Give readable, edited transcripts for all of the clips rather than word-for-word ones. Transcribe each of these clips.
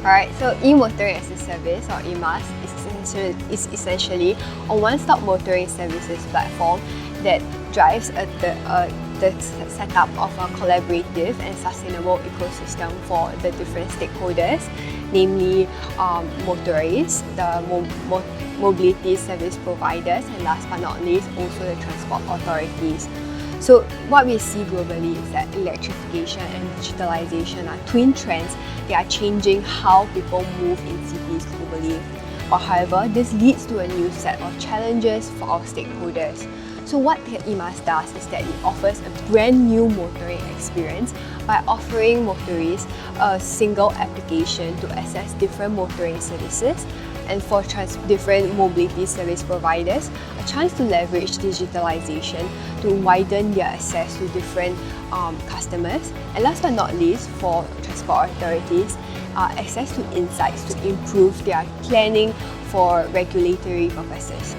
Alright, so e-motoring as a service, or EMAS, is essentially a one-stop motoring services platform that drives the setup of a collaborative and sustainable ecosystem for the different stakeholders, namely motorists, the mobility service providers, and last but not least, also the transport authorities. So what we see globally is that electrification and digitalization are twin trends that are changing how people move in cities globally. But however, this leads to a new set of challenges for our stakeholders. So what EMAS does is that it offers a brand new motoring experience by offering motorists a single application to access different motoring services, and for different mobility service providers, a chance to leverage digitalization to widen their access to different customers. And last but not least, for transport authorities, access to insights to improve their planning for regulatory purposes.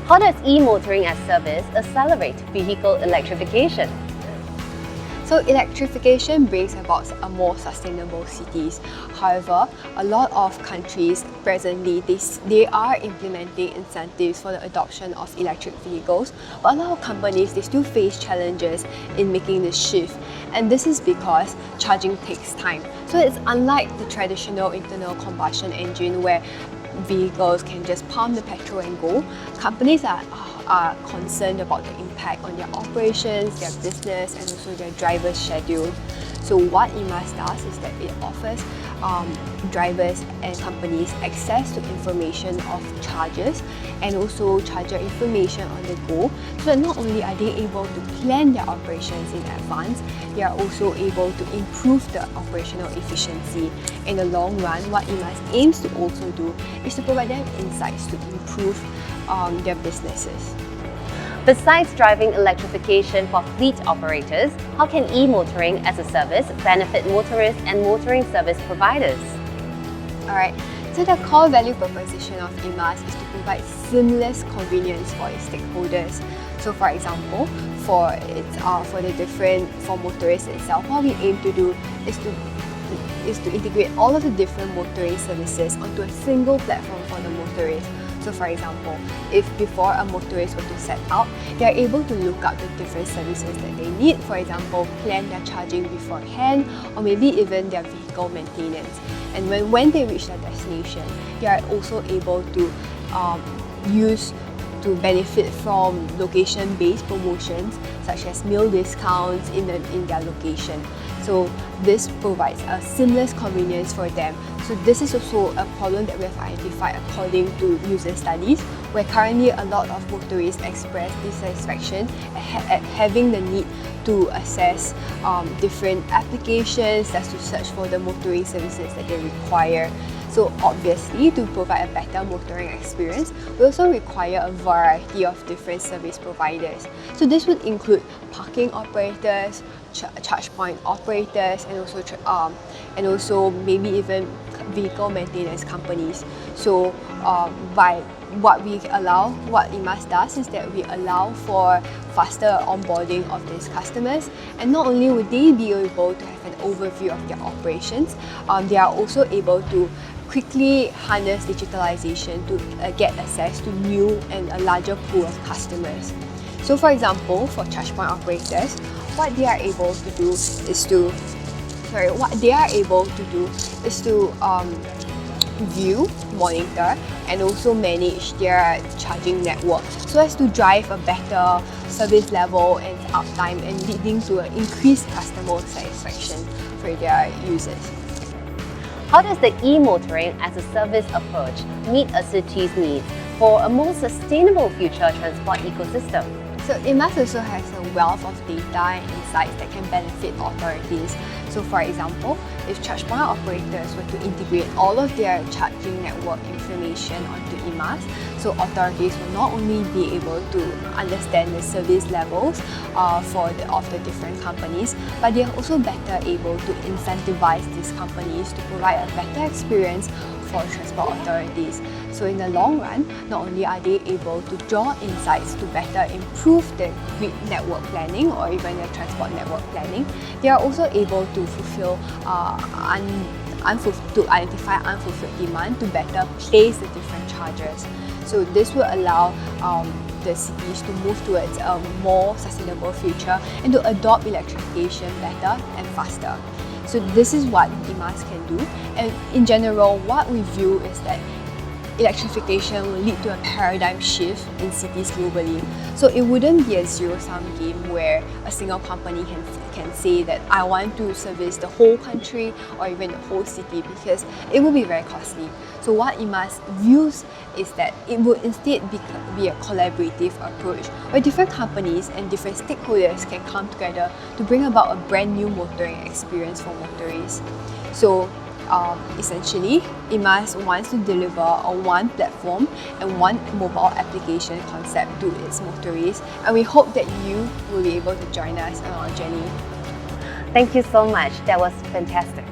How does e-motoring as service accelerate vehicle electrification? So electrification brings about a more sustainable cities. However, a lot of countries presently, they are implementing incentives for the adoption of electric vehicles, but a lot of companies, they still face challenges in making the shift. And this is because charging takes time. So it's unlike the traditional internal combustion engine where vehicles can just pump the petrol and go. Companies are concerned about the impact on their operations, their business, and also their driver's schedule. So what EMAS does is that it offers drivers and companies access to information of chargers and also charger information on the go, so that not only are they able to plan their operations in advance, they are also able to improve the operational efficiency. In the long run, what EMAS aims to also do is to provide them insights to improve their businesses. Besides driving electrification for fleet operators, how can e-motoring as a service benefit motorists and motoring service providers? Alright, so the core value proposition of EMAS is to provide seamless convenience for its stakeholders. So for example, for motorists itself, what we aim to do is to integrate all of the different motoring services onto a single platform for the motorist. So for example, if before a motorist were to set out, they are able to look up the different services that they need, for example, plan their charging beforehand, or maybe even their vehicle maintenance. And when they reach their destination, they are also able to benefit from location-based promotions such as meal discounts in their location. So this provides a seamless convenience for them. So this is also a problem that we have identified according to user studies, where currently a lot of motorists express dissatisfaction at having the need to access different applications just to search for the motoring services that they require. So obviously, to provide a better motoring experience, we also require a variety of different service providers. So this would include parking operators, charge point operators, and also maybe even vehicle maintenance companies. So what EMAS does is that we allow for faster onboarding of these customers, and not only would they be able to have an overview of their operations, they are also able to quickly harness digitalization to get access to new and a larger pool of customers. So for example, for charge point operators, what they are able to do is to view, monitor, and also manage their charging network so as to drive a better service level and uptime, and leading to an increased customer satisfaction for their users. How does the e-motoring as a service approach meet a city's needs for a more sustainable future transport ecosystem? So EMAS also has a wealth of data and insights that can benefit authorities. So for example, if charge point operators were to integrate all of their charging network information onto EMAS, so authorities will not only be able to understand the service levels of the different companies, but they are also better able to incentivize these companies to provide a better experience for transport authorities. So in the long run, not only are they able to draw insights to better improve the grid network planning or even the transport network planning, they are also able to fulfill to identify unfulfilled demand to better place the different chargers. So this will allow the cities to move towards a more sustainable future and to adopt electrification better and faster. So this is what EMAS can do, and in general what we view is that electrification will lead to a paradigm shift in cities globally. So it wouldn't be a zero-sum game where a single company can say that I want to service the whole country or even the whole city, because it will be very costly. So what EMAS views is that it will instead be a collaborative approach where different companies and different stakeholders can come together to bring about a brand new motoring experience for motorists. So essentially, EMAS wants to deliver a one platform and one mobile application concept to its motorists, and we hope that you will be able to join us on our journey. Thank you so much. That was fantastic.